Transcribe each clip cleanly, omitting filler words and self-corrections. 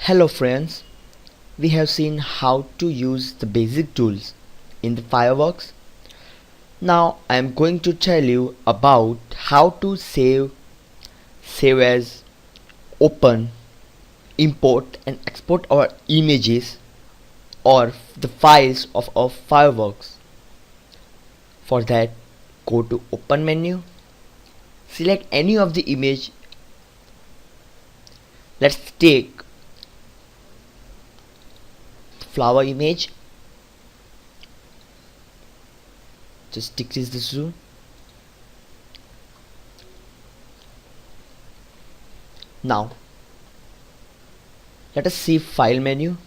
Hello friends, we have seen how to use the basic tools in the Fireworks. Now I am going to tell you about how to save as, open, import and export our images or the files of our Fireworks. For that, go to Open menu, select any of the image. Let's take flower image. Just decrease the zoom. Now let us see file menu.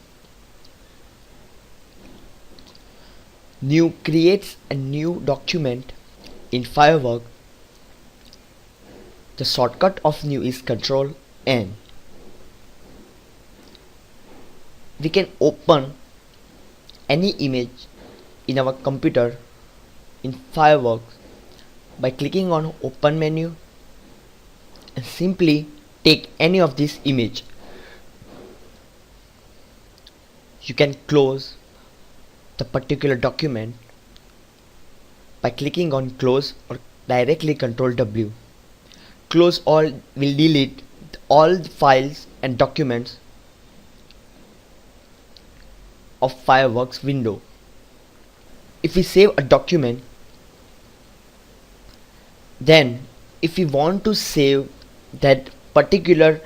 New creates a new document in Fireworks. The shortcut of new is Ctrl N. We can open any image in our computer in Fireworks by clicking on Open menu and simply take any of this image. You can close the particular document by clicking on Close or directly Ctrl W. Close all will delete all the files and documents of Fireworks window. If we save a document, then if we want to save that particular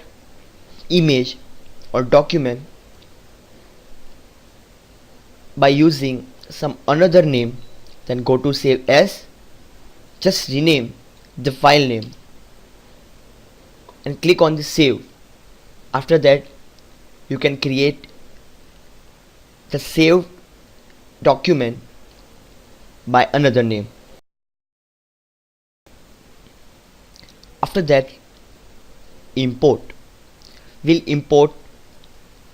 image or document by using some another name, then go to Save As. Just rename the file name and click on the save. After that, you can create the saved document by another name. After that, import. We'll import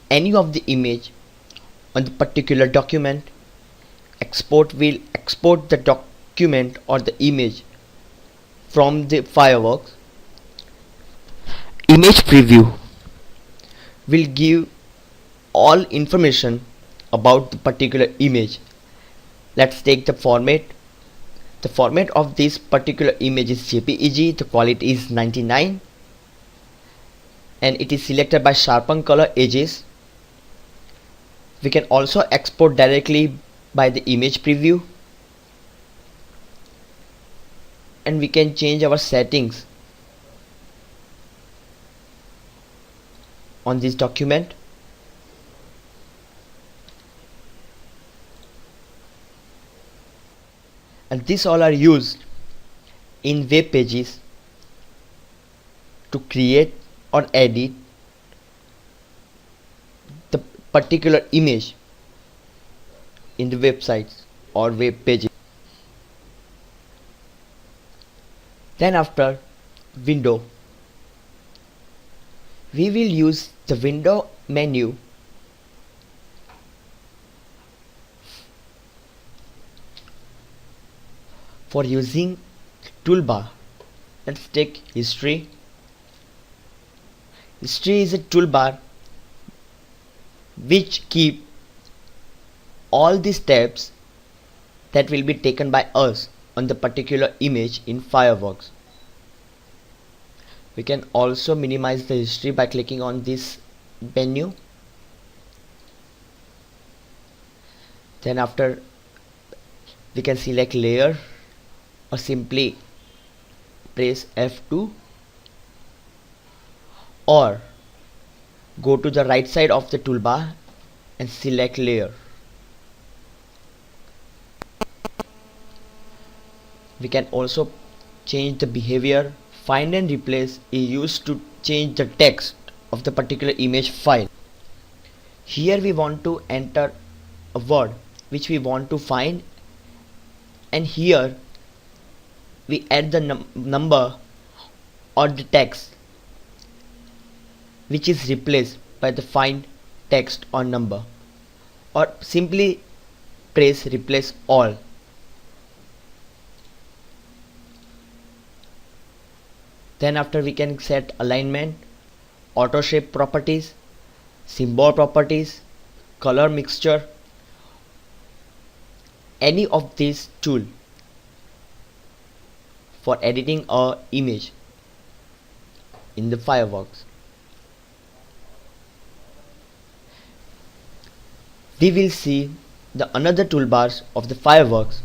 any of the image on the particular document. Export will export the document or the image from the Fireworks. Image preview will give all information about the particular image. Let's take the format. The format of this particular image is JPEG. The quality is 99 and it is selected by sharpen color edges. We can also export directly by the image preview, and we can change our settings on this document. And these all are used in web pages to create or edit the particular image in the websites or web pages. Then after window, we will use the window menu for using toolbar. Let's take history. History is a toolbar which keep all these tabs that will be taken by us on the particular image in Fireworks. We can also minimize the history by clicking on this menu. Then after, we can select layer or simply press F2 or go to the right side of the toolbar and select layer. We can also change the behavior. Find and replace is used to change the text of the particular image file. Here we want to enter a word which we want to find, and here we add the number or the text which is replaced by the find text or number, or simply press replace all. Then after, we can set alignment, auto shape properties, symbol properties, color mixture, any of these tool for editing a image in the Fireworks. We will see the another toolbars of the Fireworks